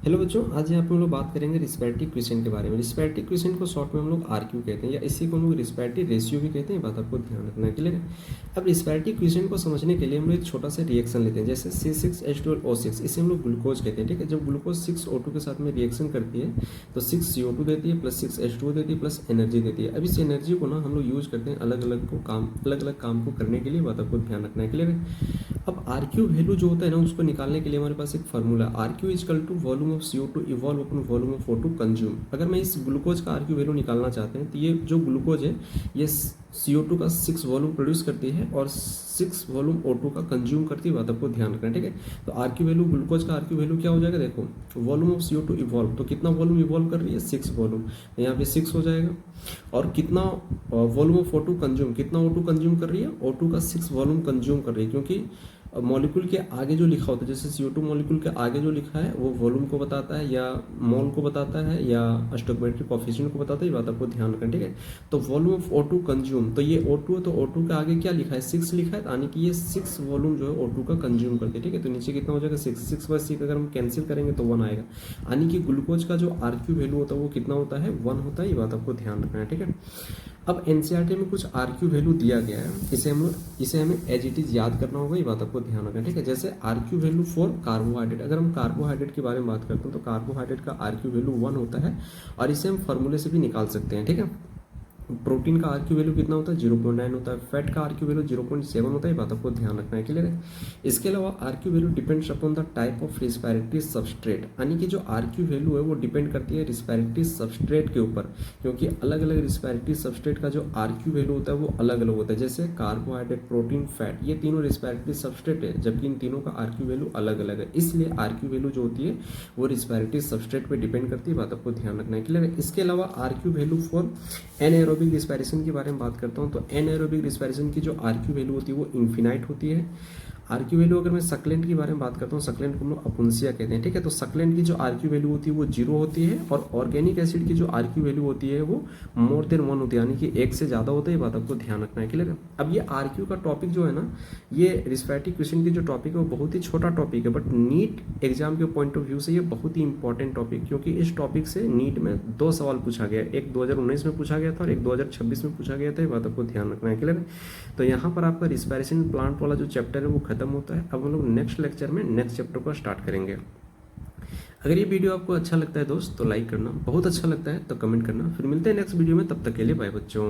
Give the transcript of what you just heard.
Hello बच्चों, आज यहाँ पे हम लोग बात करेंगे रिस्पेक्टिव क्वेश्चन के बारे में। रिस्पेक्टिव क्वेश्चन को शॉर्ट में हम लोग आरक्यू कहते हैं या इसी को हम लोग रिस्पेक्टिव रेशियो भी कहते हैं। बात आपको ध्यान रखना है, क्लियर है। अब रिस्पेक्टिव क्वेश्चन को समझने के लिए हम लोग एक छोटा सा रिएक्शन लेते हैं, जैसे C6H12O6, इसे हम लोग ग्लूकोज कहते हैं। ठीक है, जब ग्लूकोज 6O2 के साथ में रिएक्शन करती है तो 6CO2 देती है प्लस 6H2O देती है प्लस एनर्जी देती है। अब इस एनर्जी को ना हम लोग यूज करते हैं अलग अलग काम को करने के लिए। बात आपको ध्यान रखना है, क्लियर है। अब आर क्यू वैल्यू जो होता है ना, उसको निकालने के लिए हमारे पास एक formula R Q equal to volume of CO2 evolve upon volume of O2 consume. अगर मैं इस ग्लूकोज का आर क्यू वैल्यू निकालना चाहते हैं तो ये जो ग्लूकोज है ये CO2 का 6 वॉल्यूम प्रोड्यूस करती है और 6 वॉल्यूम O2 का कंज्यूम करती है। बात आपको ध्यान रखना है, ठीक है। तो आर क्यू वैल्यू, ग्लूकोज का आर क्यू वैल्यू क्या हो जाएगा, देखो वॉल्यूम ऑफ CO2 इवॉल्व, तो कितना वॉल्यूम इवॉल्व कर रही है, 6 वॉल्यूम, तो यहाँ पे 6 हो जाएगा। और कितना वॉल्यूम ऑफ O2 कंज्यूम, कितना O2 कंज्यूम कर रही है, O2 का 6 वॉल्यूम कंज्यूम कर रही है। क्योंकि मॉलिक्यूल के आगे जो लिखा होता है, जैसे CO2 मॉलिक्यूल के आगे जो लिखा है वो वॉल्यूम को बताता है या मोल को बताता है या स्टोइकोमेट्रिक कोएफिशिएंट को बताता है। ये बात आपको ध्यान रखना, ठीक है। तो वॉल्यूम ऑफ O2 कंज्यूम, तो ये O2 है तो O2 के आगे क्या लिखा है, 6 लिखा है, यानी कि ये 6 वॉल्यूम जो है O2 का कंज्यूम करते हैं, ठीक है। तो नीचे कितना हो जाएगा, 6 बाय 6 अगर हम कैंसिल करेंगे तो 1 आएगा, यानी कि ग्लूकोज का जो आर क्यू वैल्यू होता है वो कितना होता है, 1 होता है। ये बात आपको ध्यान रखना है, ठीक है। अब एनसीईआरटी में कुछ आर क्यू वैल्यू दिया गया है, इसे हमें एज इट इज याद करना होगा। ये बात आपको ध्यान रखना है, ठीक है। जैसे R Q value for carbohydrate, अगर हम कार्बोहाइड्रेट के बारे में बात करते हैं तो कार्बोहाइड्रेट का आर क्यू वैल्यू 1 होता है और इसे हम फॉर्मूले से भी निकाल सकते हैं, ठीक है। प्रोटीन का आर क्यू वैल्यू कितना होता है, 0.9 होता है। फैट का आर क्यू वैल्यू 0.7 होता है। बात आपको ध्यान रखना है, क्लियर है। इसके अलावा R Q value depends upon the type of respiratory substrate, यानी कि जो आर क्यू वैल्यू है वो डिपेंड करती है रिस्पिरेटरी सबस्ट्रेट के ऊपर, क्योंकि अलग अलग रिस्पिरेटरी सबस्ट्रेट का जो आर क्यू वैल्यू होता है वो अलग अलग होता है। जैसे कार्बोहाइड्रेट, प्रोटीन, फैट, ये तीनों रिस्पिरेटरी सबस्ट्रेट है, जबकि इन तीनों का आर क्यू वैल्यू अलग अलग है। इसलिए आर क्यू वैल्यू जो होती है वो रिस्पिरेटरी सबस्ट्रेट पर डिपेंड करती है। बात आपको ध्यान रखना है, क्लियर है। इसके अलावा R Q value for anaerobic respiration के बारे में बात करता हूँ तो एनएरोबिक रिस्पिरेशन की जो आर क्यू वैल्यू होती है वो इन्फिनाइट होती है। आर क्यू वैल्यू अगर मैं सक्लेंट के बारे में बात करता हूँ, सक्लेंट को हम लोग अपुंसिया कहते हैं, ठीक है। तो सक्लेंट की जो आर क्यू वैल्यू होती है वो 0 होती है और ऑर्गेनिक एसिड की जो आर क्यू वैल्यू होती है वो मोर देन 1 होती है, यानी कि 1 से ज़्यादा होता है। ये बात आपको ध्यान रखना है, क्लियर है। अब ये आर क्यू का टॉपिक जो है ना, ये रिस्पेक्टिव क्वेश्चन की जो टॉपिक है वो बहुत ही छोटा टॉपिक है, बट नीट एग्जाम के पॉइंट ऑफ व्यू से ये बहुत ही इंपॉर्टेंट टॉपिक, क्योंकि इस टॉपिक से नीट में 2 सवाल पूछा गया, एक 2019 में पूछा गया था और एक 2026 में पूछा गया था। ये बात आपको ध्यान रखना है, क्लियर है। तो यहाँ पर आपका रिस्पिरेशन प्लांट वाला जो चैप्टर है वो खत्म होता है। अब हम लोग नेक्स्ट लेक्चर में नेक्स्ट चैप्टर को स्टार्ट करेंगे। अगर ये वीडियो आपको अच्छा लगता है दोस्त तो लाइक करना, बहुत अच्छा लगता है तो कमेंट करना। फिर मिलते हैं नेक्स्ट वीडियो में, तब तक के लिए बाय बच्चों।